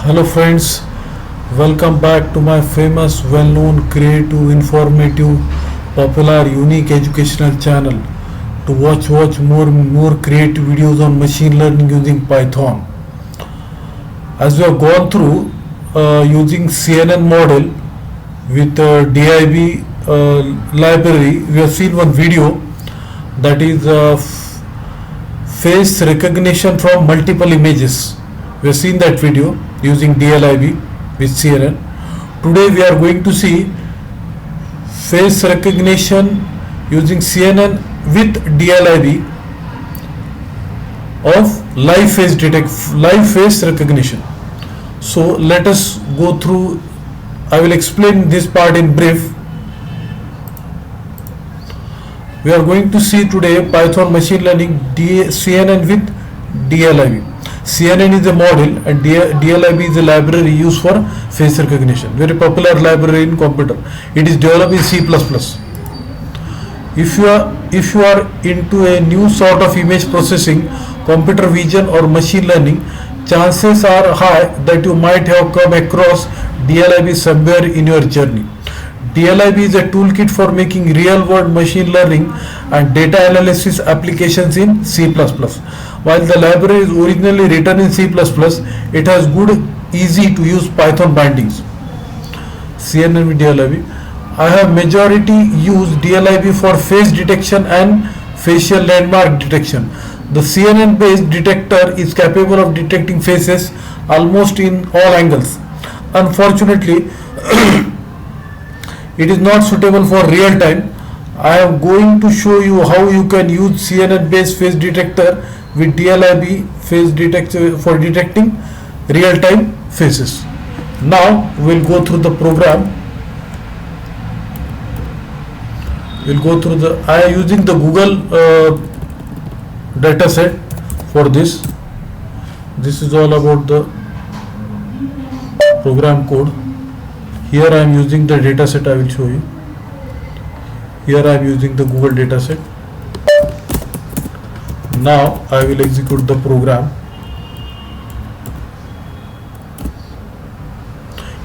Hello friends, welcome back to my famous, well-known, creative, informative, popular, unique educational channel to watch more creative videos on machine learning using Python. As we have gone through using CNN model with DIB library, we have seen one video that is face recognition from multiple images. We have seen that video using DLIB with CNN. Today we are going to see face recognition using CNN with DLIB of live face recognition. So let us go through. I will explain this part in brief. We are going to see today Python machine learning CNN with DLIB. CNN is a model and DLIB is a library used for face recognition. Very popular library in computer. It is developed in C++. If you are into a new sort of image processing, computer vision or machine learning, chances are high that you might have come across DLIB somewhere in your journey. DLIB is a toolkit for making real-world machine learning and data analysis applications in C++. While the library is originally written in C++, it has good, easy to use Python bindings. CNN with DLIB. I have majority used DLIB for face detection and facial landmark detection. The CNN based detector is capable of detecting faces almost in all angles. Unfortunately, it is not suitable for real time. I am going to show you how you can use CNN based face detector with DLIB face detector for detecting real time faces. Now we'll go through the program. We'll go through I am using the Google data set for this. This is all about the program code. Here I am using the data set. I will show you. Here I am using the Google data set. Now I will execute the program.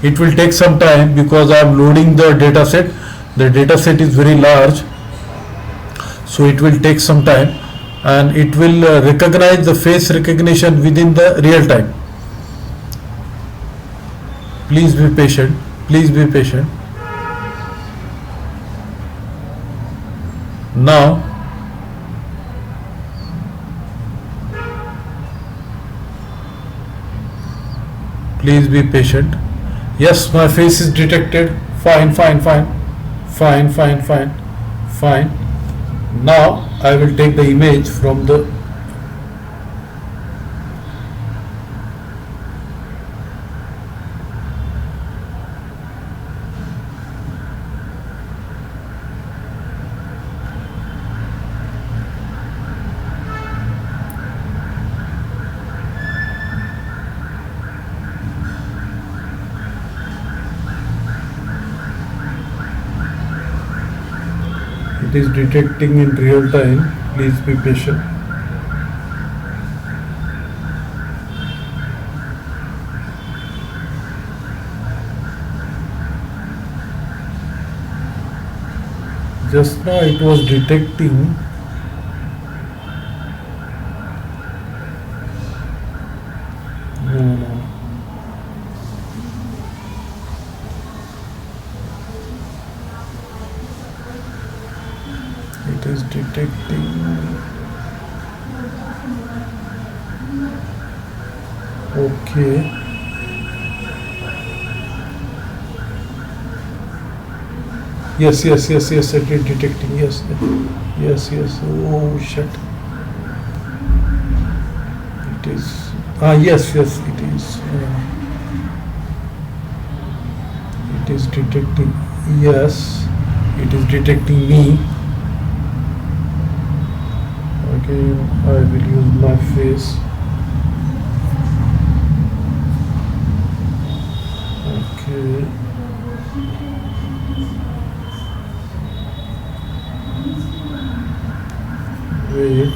It will take some time because I am loading the data set. The data set is very large, so it will take some time, and it will recognize the face recognition within the real time. Please be patient. Please be patient. Now please be patient. Yes, my face is detected. Fine. Now I will take the image from the It is detecting in real time. Please be patient. Just now it was detecting no. It is detecting okay. Yes, it is detecting. Yes. Oh shit. It is yes, it is. It is detecting. Yes, it is detecting me. Again, I will use my face. Okay. Wait.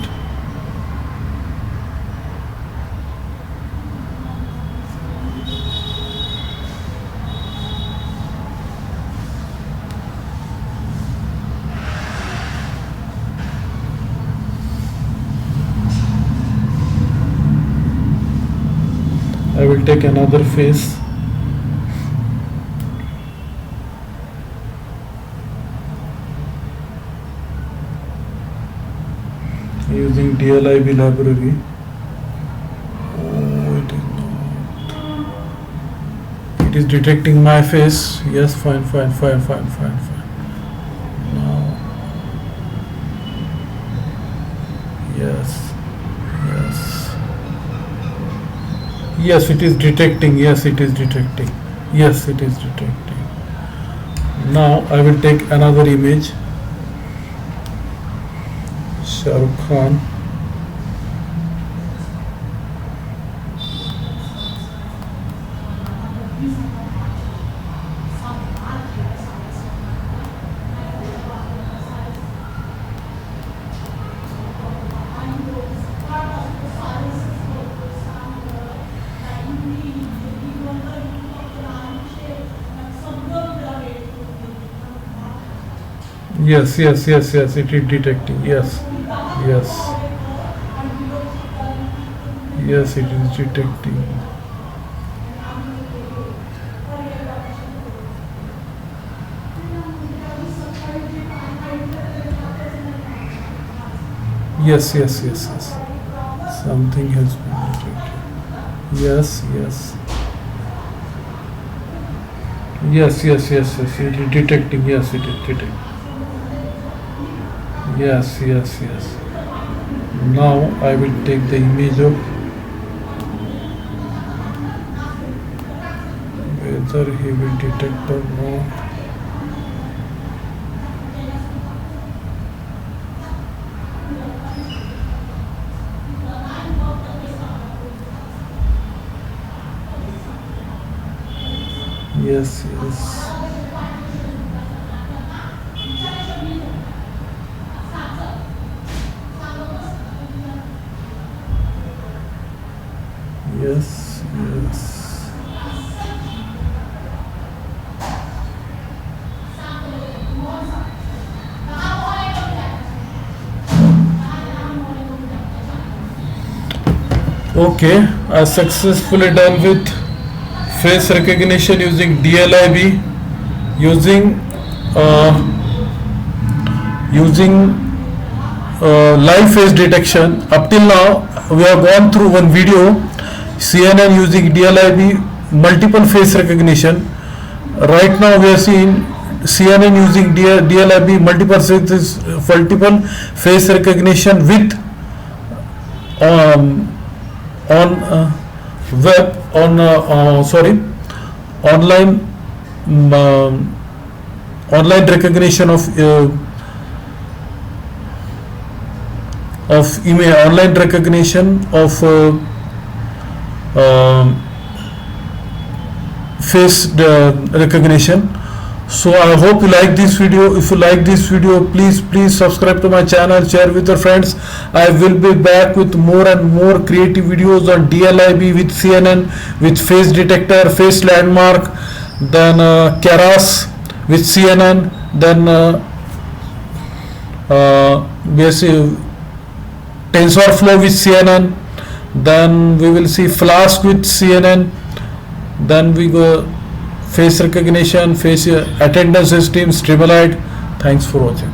I will take another face. Using DLIB library. Oh, it is not. It is detecting my face. Yes, fine. Now, yes, it is detecting. Yes, it is detecting. Now I will take another image. Shah Rukh Khan. Yes, it is detecting. Yes, it is detecting. Yes. Something has been detected. Yes. It is detecting. Yes, it is detecting. Yes. Now I will take the image of whether he will detect or not. Yes. Okay, I successfully done with face recognition using DLIB, using live face detection. Up till now we have gone through one video, CNN using DLIB multiple face recognition. Right now we are seeing CNN using DLIB multiple face recognition with on web on online online recognition of email, online recognition of face recognition. So I hope you like this video. If you like this video, please subscribe to my channel, share with your friends. I will be back with more and more creative videos on DLIB with CNN, with face detector, face landmark, then Keras with CNN, then TensorFlow with CNN, then we will see Flask with CNN, then we go face recognition, face attendance system, Streamlight. Thanks for watching.